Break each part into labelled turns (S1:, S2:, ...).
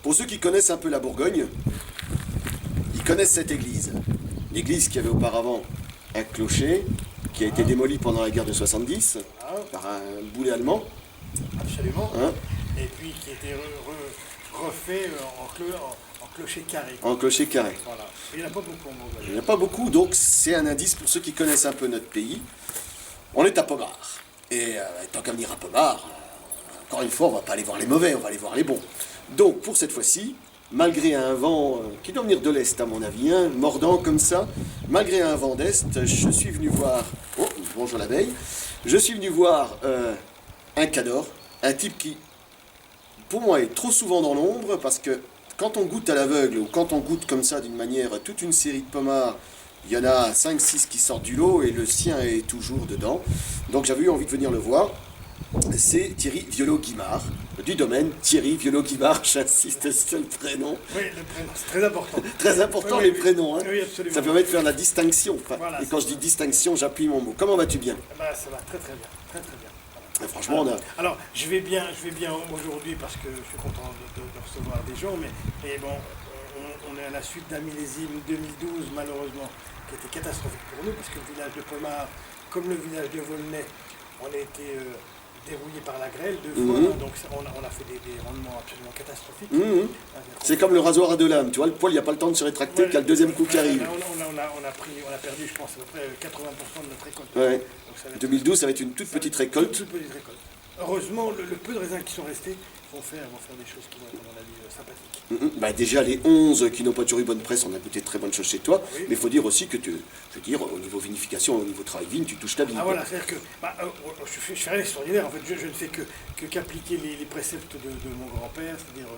S1: Pour ceux qui connaissent un peu la Bourgogne, ils connaissent cette église. L'église qui avait auparavant un clocher, qui a été démoli pendant la guerre de 70 par un boulet allemand.
S2: Absolument.
S1: Hein,
S2: Et puis qui était refait en clocher carré.
S1: en clocher carré.
S2: Voilà. Il n'y en a pas beaucoup en Bourgogne.
S1: Il n'y en a pas beaucoup, donc c'est un indice pour ceux qui connaissent un peu notre pays. On est à Pommard. Et tant qu'à venir à Pommard, encore une fois, on va pas aller voir les mauvais, on va aller voir les bons. Donc pour cette fois-ci, malgré un vent qui doit venir de l'Est à mon avis, hein, mordant comme ça, malgré un vent d'Est, je suis venu voir... Oh, bonjour l'abeille. Je suis venu voir un cador, un type qui, pour moi, est trop souvent dans l'ombre, parce que quand on goûte à l'aveugle, ou quand on goûte comme ça d'une manière, toute une série de pommards, il y en a 5-6 qui sortent du lot, et le sien est toujours dedans. Donc j'avais eu envie de venir le voir. C'est Thierry Violo-Guimard, du domaine Thierry Violo-Guimard, j'insiste sur le prénom.
S2: Oui, le prénom, c'est très important.
S1: Très important
S2: Oui,
S1: les
S2: oui.
S1: prénoms, hein.
S2: Oui, absolument.
S1: Ça permet de faire la distinction. Enfin,
S2: Voilà,
S1: et quand je dis distinction, j'appuie mon mot. Comment vas-tu bien?
S2: Bah, ça va très très bien. Très très bien. Voilà.
S1: Franchement, on a...
S2: Alors, je vais bien aujourd'hui parce que je suis content de recevoir des gens, mais bon, on est à la suite d'un millésime 2012, malheureusement, qui était catastrophique pour nous, parce que le village de Pommard, comme le village de Volnay, on a été dérouillé par la grêle 2 fois, donc on a fait des rendements absolument catastrophiques.
S1: C'est comme le rasoir à deux lames, tu vois, le poil, il n'y a pas le temps de se rétracter, qu'il y a le deuxième coup qui arrive.
S2: On a perdu, je pense, à peu près 80% de notre récolte.
S1: Ouais.
S2: Donc ça va être
S1: 2012, ça va être une toute petite récolte.
S2: toute petite récolte. Heureusement, le peu de raisins qui sont restés vont faire des choses qui vont être, à mon avis, sympathiques.
S1: Bah déjà, les 11 qui n'ont pas toujours eu bonne presse, on a goûté de très bonnes choses chez toi.
S2: Oui.
S1: Mais il faut dire aussi que, au niveau vinification, au niveau travail vigne, tu touches ta vie.
S2: Ah voilà, c'est-à-dire que je fais rien d'extraordinaire. En fait, je ne fais qu'appliquer les préceptes de mon grand-père, c'est-à-dire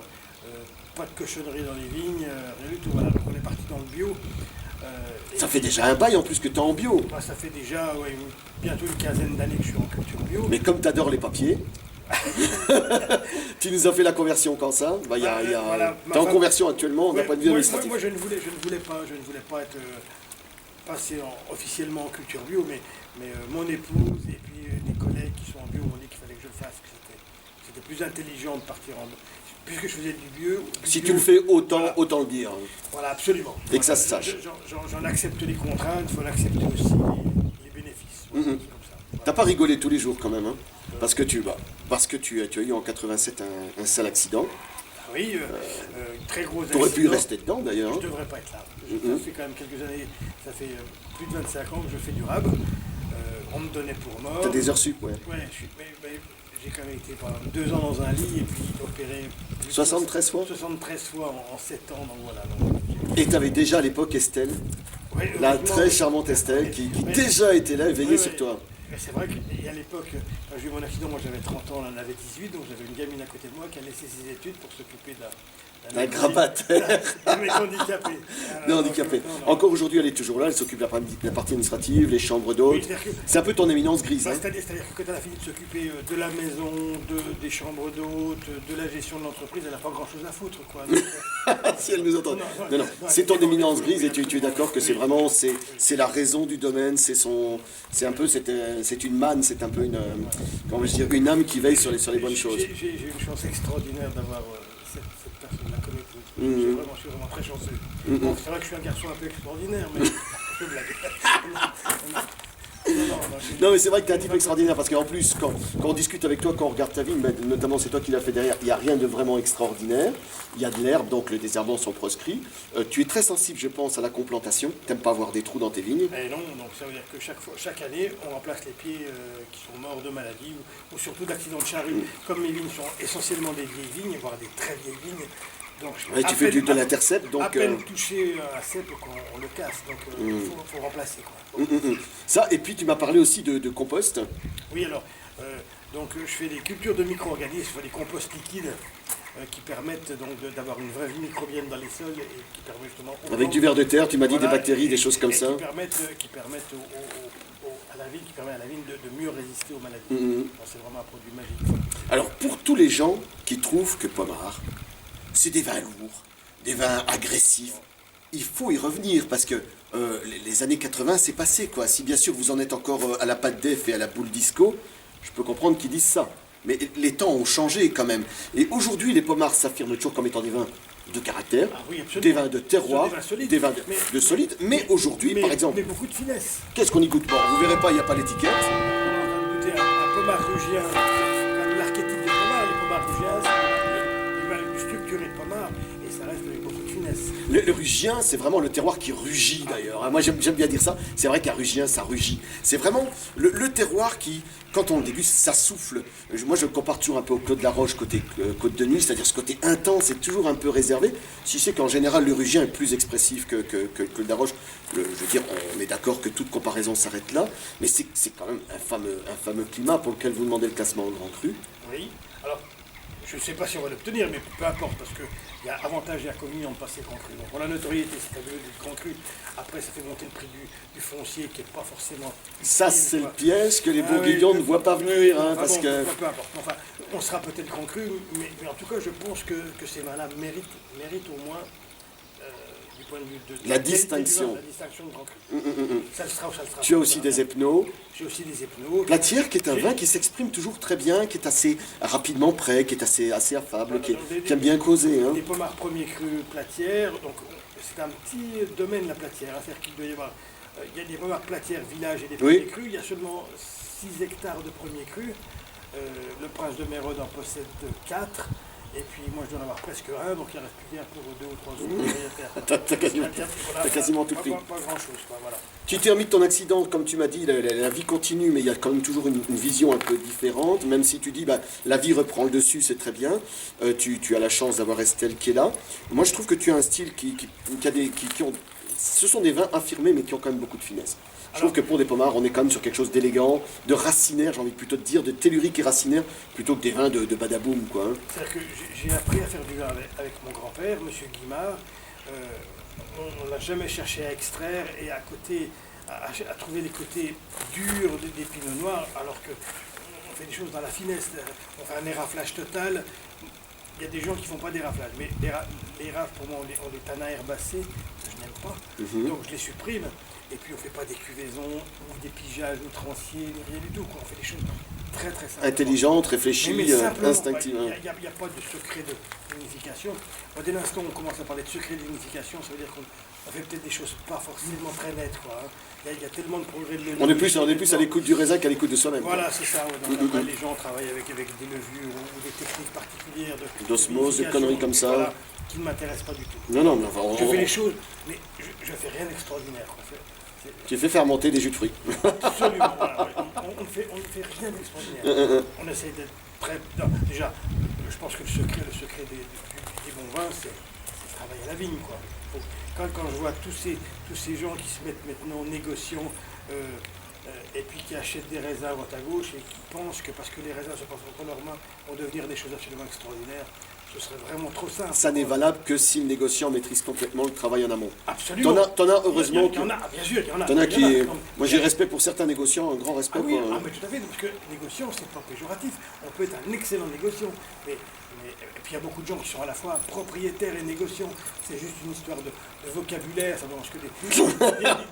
S2: pas de cochonnerie dans les vignes, rien du tout. Voilà, donc on est parti dans le bio.
S1: Ça fait déjà un bail en plus que tu es en bio.
S2: Bah, ça fait déjà bientôt une quinzaine d'années que je suis en culture bio.
S1: Mais comme tu adores les papiers, tu nous as fait la conversion quand ça bah,
S2: Voilà,
S1: t'es en conversion actuellement, on n'a pas de vue administrative.
S2: Moi, je ne voulais pas être passé officiellement en culture bio, mais mon épouse et puis des collègues qui sont en bio m'ont dit qu'il fallait que je le fasse, que c'était plus intelligent de partir en bio. Puisque je faisais du bio.
S1: Si tu le fais autant,
S2: voilà.
S1: Autant le dire.
S2: Voilà, absolument.
S1: Et que ça se sache.
S2: J'en accepte les contraintes, il faut accepter aussi les bénéfices. Voilà, c'est comme ça. Voilà.
S1: T'as pas rigolé tous les jours quand même, hein, parce que tu as eu en 87 un sale accident.
S2: Oui, très gros accident.
S1: T'aurais pu rester dedans d'ailleurs.
S2: Je ne devrais pas être là. Ça fait quand même quelques années, ça fait plus de 25 ans que je fais du rab. On me donnait pour mort.
S1: T'as des heures sup, ouais.
S2: Ouais, j'ai quand même été pendant 2 ans dans un lit et puis opéré
S1: 73 fois
S2: 73 fois en 7 ans, donc voilà. Donc,
S1: Et t'avais déjà à l'époque Estelle,
S2: ouais,
S1: la
S2: heureusement,
S1: très charmante Estelle, qui déjà était là et veillait sur toi.
S2: Mais c'est vrai qu'à l'époque, quand j'ai eu mon accident, moi j'avais 30 ans, elle en avait 18, donc j'avais une gamine à côté de moi qui a laissé ses études pour s'occuper
S1: Un grabataire.
S2: d'un mec handicapé.
S1: Non, handicapé.
S2: Non.
S1: Encore aujourd'hui, elle est toujours là, elle s'occupe de la partie administrative, les chambres d'hôtes.
S2: Oui, c'est-à-dire que-
S1: C'est un peu ton éminence grise.
S2: Bah,
S1: Hein.
S2: c'est-à-dire que quand elle a fini de s'occuper de la maison, des chambres d'hôtes, de la gestion de l'entreprise, elle n'a pas grand-chose à foutre, quoi. Donc,
S1: Si elle nous entend.
S2: Non,
S1: Non, non, c'est ton
S2: non,
S1: éminence
S2: non,
S1: grise et
S2: oui,
S1: tu es d'accord que c'est
S2: oui.
S1: vraiment, c'est la raison du domaine, c'est une manne, c'est un peu comment je dire, une âme qui veille sur les bonnes choses.
S2: J'ai eu une chance extraordinaire d'avoir cette personne-là comme épouse. Je suis vraiment très chanceux. Bon, c'est vrai que je suis un garçon un peu extraordinaire, mais je blague.
S1: Non mais c'est vrai que tu es un type extraordinaire parce qu'en plus quand on discute avec toi, quand on regarde ta vigne, ben, notamment c'est toi qui l'as fait derrière, il n'y a rien de vraiment extraordinaire, il y a de l'herbe donc les désherbants sont proscrits, tu es très sensible je pense à la complantation, tu n'aimes pas avoir des trous dans tes vignes.
S2: Et non, donc ça veut dire que chaque année on remplace les pieds qui sont morts de maladie ou surtout d'accidents de charrue. Comme mes vignes sont essentiellement des vieilles vignes, voire des très vieilles vignes, donc
S1: Ouais, tu fais de l'intercept donc...
S2: à peine touché à cep qu'on le casse, donc il faut remplacer, quoi.
S1: Ça, et puis tu m'as parlé aussi de compost.
S2: Oui, alors, donc je fais des cultures de micro-organismes, je fais des composts liquides qui permettent donc d'avoir une vraie vie microbienne dans les sols et qui permettent justement...
S1: Avec du ver de terre, tu m'as dit
S2: Voilà,
S1: des bactéries, des choses comme
S2: et
S1: ça.
S2: Qui permettent à la vigne, de mieux résister aux maladies. Donc, c'est vraiment un produit magique.
S1: Alors pour tous les gens qui trouvent que Pommard, c'est des vins lourds, des vins agressifs, il faut y revenir parce que les années 80 c'est passé quoi. Si bien sûr vous en êtes encore à la pâte d'Ef et à la boule disco, je peux comprendre qu'ils disent ça. Mais les temps ont changé quand même. Et aujourd'hui, les pomards s'affirment toujours comme étant des vins de caractère,
S2: Ah oui, absolument.
S1: des vins de terroir,
S2: Des vins solides.
S1: des vins
S2: Mais-
S1: de solides. Mais aujourd'hui, par exemple,
S2: Mais beaucoup de finesse.
S1: qu'est-ce qu'on y goûte? Bon, vous verrez pas, il n'y a pas l'étiquette.
S2: On est en train de goûter un pommard rugien, l'archétype des pommards, les pommards rugiens, c'est les vins structurés de pommard, et ça reste avec beaucoup de finesse.
S1: Le rugien, c'est vraiment le terroir qui rugit d'ailleurs. Moi, j'aime bien dire ça. C'est vrai qu'un rugien, ça rugit. C'est vraiment le terroir qui, quand on le déguste, ça souffle. Moi, je le compare toujours un peu au Clos de la Roche côté Côte de Nuit, c'est-à-dire ce côté intense, c'est toujours un peu réservé. Si c'est qu'en général, le rugien est plus expressif que le Clos de la Roche. Je veux dire, on est d'accord que toute comparaison s'arrête là, mais c'est quand même un fameux climat pour lequel vous demandez le classement en grand cru.
S2: Oui, alors, je ne sais pas si on va l'obtenir, mais peu importe, parce qu'il y a avantage et inconvénients de passer grand cru. Donc, pour la notoriété, c'est fabuleux d'être grand cru. Après, ça fait monter le prix du foncier, qui n'est pas forcément...
S1: Ça,
S2: utile,
S1: c'est le
S2: quoi.
S1: piège que les
S2: Ah
S1: Bourguignons
S2: oui,
S1: ne voient pas venir, hein,
S2: enfin
S1: parce
S2: bon,
S1: que...
S2: peu importe. Enfin, on sera peut-être grand cru, mais en tout cas, je pense que ces vins-là méritent au moins, du point de vue de
S1: La
S2: qualité du vin,
S1: distinction.
S2: la distinction de grand cru. Ça le sera ou ça le sera.
S1: Tu as aussi des épneaux.
S2: J'ai aussi des épneaux.
S1: Platière, qui est un
S2: J'ai-
S1: vin qui s'exprime toujours très bien, qui est assez rapidement prêt, qui est assez affable, qui
S2: Des-
S1: aime bien causer. Hein.
S2: Des pommards premiers crus platières, donc c'est un petit domaine la platière, hein, c'est-à-dire qu'il doit y avoir, il y a des pommards platières village et des
S1: Oui.
S2: premiers crus, il y a seulement 6 hectares de premiers crus, le prince de Mérode en possède 4, et puis moi je dois en avoir presque un, donc il reste plus bien pour 2 ou 3 autres.
S1: T'as quasiment tout pris.
S2: Pas grand-chose, quoi, voilà.
S1: Tu t'es remis de ton accident, comme tu m'as dit, la vie continue, mais il y a quand même toujours une vision un peu différente, même si tu dis, bah, la vie reprend le dessus, c'est très bien, tu as la chance d'avoir Estelle qui est là. Moi, je trouve que tu as un style qui ont... Ce sont des vins affirmés, mais qui ont quand même beaucoup de finesse. Je trouve que pour des pomards, on est quand même sur quelque chose d'élégant, de racinaire, j'ai envie plutôt de dire, de tellurique et racinaire, plutôt que des vins de badaboum, quoi. Hein.
S2: C'est-à-dire que j'ai appris à faire du vin avec mon grand-père, M. Guimard. On n'a jamais cherché à extraire et à trouver les côtés durs des pinots noirs, alors que on fait des choses dans la finesse. On fait un éraflage total. Il y a des gens qui ne font pas d'éraflage, mais les rafles, pour moi, ont des tanins herbacés, que je n'aime pas, donc je les supprime. Et puis on ne fait pas des cuvaisons ou des pigeages outranciers, rien du tout, quoi. On fait des choses très très simples.
S1: Intelligente, réfléchie,
S2: Mais simplement,
S1: instinctive.
S2: Il n'y a pas de secret de vinification. Dès l'instant où on commence à parler de secret de vinification, ça veut dire qu'on fait peut-être des choses pas forcément très nettes, quoi. Hein. Il y a tellement de progrès de
S1: On est plus à l'écoute du raisin qu'à l'écoute de soi-même.
S2: Voilà, c'est ça. Ouais. Donc, après, les gens travaillent avec des levures ou des techniques particulières
S1: D'osmose, de
S2: vinification,
S1: conneries comme ça.
S2: voilà, qui ne m'intéressent pas du tout.
S1: Non, mais enfin,
S2: Je fais les choses, mais je ne fais rien d'extraordinaire. Quoi.
S1: tu fais fermenter des jus de fruits.
S2: Absolument. Voilà, ouais. On ne fait rien d'extraordinaire. On essaie d'être très... Non, déjà, je pense que le secret des bons vins, c'est travailler à la vigne, quoi. Quand je vois tous ces gens qui se mettent maintenant négociants et puis qui achètent des raisins à droite à gauche et qui pensent que parce que les raisins se passent entre leurs mains vont devenir des choses absolument extraordinaires, ce serait vraiment trop simple.
S1: Ça n'est valable que si le négociant maîtrise complètement le travail en amont.
S2: Absolument.
S1: T'en as heureusement.
S2: Il y en a, bien sûr, il y en a.
S1: T'en as
S2: il y en a.
S1: qui.
S2: Non,
S1: Moi j'ai respect pour certains négociants, un grand respect
S2: Ah oui,
S1: pour.
S2: mais tout à fait, parce que négociant, c'est pas péjoratif. On peut être un excellent négociant. Et puis il y a beaucoup de gens qui sont à la fois propriétaires et négociants. C'est juste une histoire de vocabulaire, ça mange que des viticulteurs.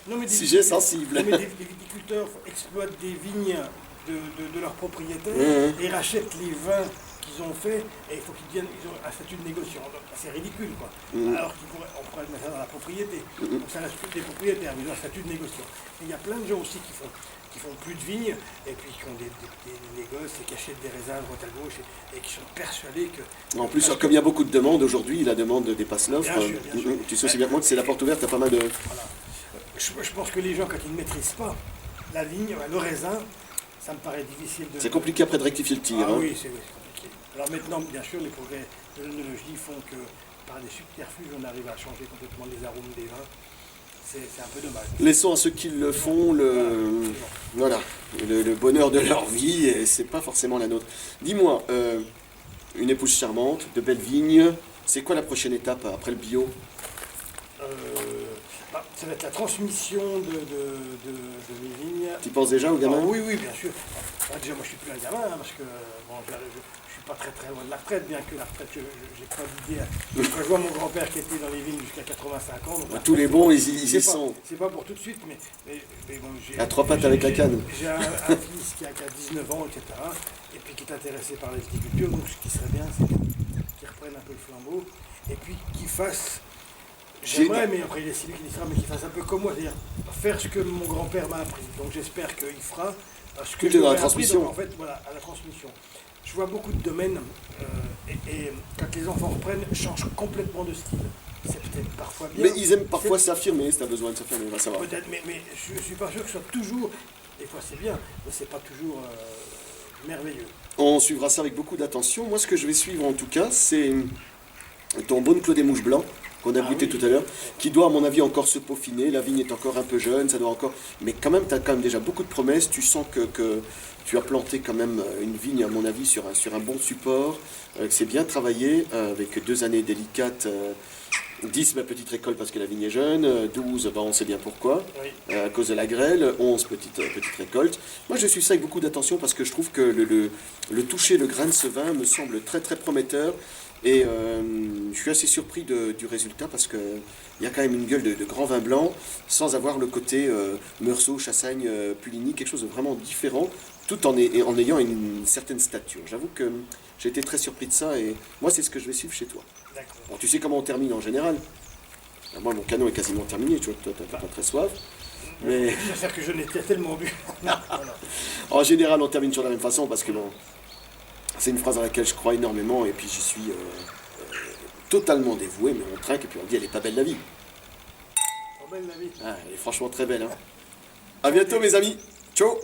S2: Non, mais
S1: Sujet sensible.
S2: Non, mais des viticulteurs exploitent des vignes de leurs propriétaires et rachètent les vins qu'ils ont fait et il faut qu'ils ont un statut de négociant. Donc, c'est ridicule, quoi. Alors on pourrait le mettre ça dans la propriété. Donc ça reste des propriétaires, mais ils ont un statut de négociant. Et il y a plein de gens aussi qui font plus de vignes et puis qui ont des négoces et qui achètent des raisins à droite à gauche et qui sont persuadés que...
S1: En plus, comme il y a beaucoup de demandes aujourd'hui, la demande dépasse l'offre.
S2: Bien sûr.
S1: Tu sais aussi bien que moi que c'est la porte ouverte à pas mal de.
S2: Voilà. Je pense que les gens, quand ils ne maîtrisent pas la vigne, le raisin, ça me paraît difficile de...
S1: C'est compliqué après de rectifier le tir.
S2: Ah
S1: hein.
S2: oui, c'est compliqué. Alors maintenant, bien sûr, les progrès de l'œnologie font que par des subterfuges, on arrive à changer complètement les arômes des vins. C'est un peu dommage.
S1: Laissons à ceux qui le font le bonheur de leur vie, et c'est pas forcément la nôtre. Dis-moi, une épouse charmante, de belles vignes, c'est quoi la prochaine étape après le bio?
S2: Ça va être la transmission de mes vignes.
S1: Tu y penses déjà au gamin?
S2: Oui, bien sûr. Déjà, moi, je suis plus un gamin, hein, parce que bon, je suis pas très loin de la retraite, bien que la retraite, j'ai pas d'idée. Quand je vois mon grand-père qui était dans les vignes jusqu'à 85 ans... Donc,
S1: Tous les bons, ils y sont.
S2: C'est pas pour tout de suite, mais bon,
S1: À trois pattes avec la canne.
S2: J'ai un fils qui a 19 ans, etc. Et puis qui est intéressé par la viticulture, donc ce qui serait bien, c'est qu'il reprenne un peu le flambeau, et puis qu'il fasse... J'aimerais, mais après il est celui qui décidera, mais qu'il fasse un peu comme moi, c'est-à-dire faire ce que mon grand-père m'a appris. Donc j'espère qu'il fera ce que
S1: Tout
S2: je
S1: est dans la
S2: lui ai appris,
S1: transmission.
S2: donc, en fait, voilà, à la transmission. Je vois beaucoup de domaines, et quand les enfants reprennent, changent complètement de style. C'est peut-être parfois bien.
S1: Mais ils aiment parfois s'affirmer, si tu as besoin de s'affirmer, on va savoir.
S2: Peut-être, mais je ne suis pas sûr que ce soit toujours... Des fois c'est bien, mais c'est pas toujours merveilleux.
S1: On suivra ça avec beaucoup d'attention. Moi, ce que je vais suivre en tout cas, c'est ton Beaune Clos des Mouches Blancs, qu'on a goûté tout à l'heure, qui doit, à mon avis, encore se peaufiner. La vigne est encore un peu jeune, ça doit encore... Mais quand même, tu as quand même déjà beaucoup de promesses. Tu sens que tu as planté quand même une vigne, à mon avis, sur un bon support, que c'est bien travaillé, avec 2 années délicates. 10, ma petite récolte parce que la vigne est jeune. 12, on sait bien pourquoi,
S2: Oui.
S1: à cause de la grêle. 11, petite récolte. Moi, je suis ça avec beaucoup d'attention parce que je trouve que le toucher, le grain de ce vin me semble très très prometteur. Et je suis assez surpris du résultat parce qu'il y a quand même une gueule de grand vin blanc sans avoir le côté Meursault, Chassagne, Puligny, quelque chose de vraiment différent, tout en ayant une certaine stature. J'avoue que j'ai été très surpris de ça et moi, c'est ce que je vais suivre chez toi. Bon, tu sais comment on termine en général. Moi, mon canon est quasiment terminé, tu vois, toi, t'as pas très soif. Mais
S2: J'espère que je n'étais tellement bu.
S1: en général, on termine sur la même façon parce que bon, c'est une phrase dans laquelle je crois énormément et puis j'y suis totalement dévoué, mais on trinque et puis on dit elle est pas belle la vie.
S2: Trop belle la vie.
S1: Ah, elle est franchement très belle. Hein. À bientôt mes amis. Ciao.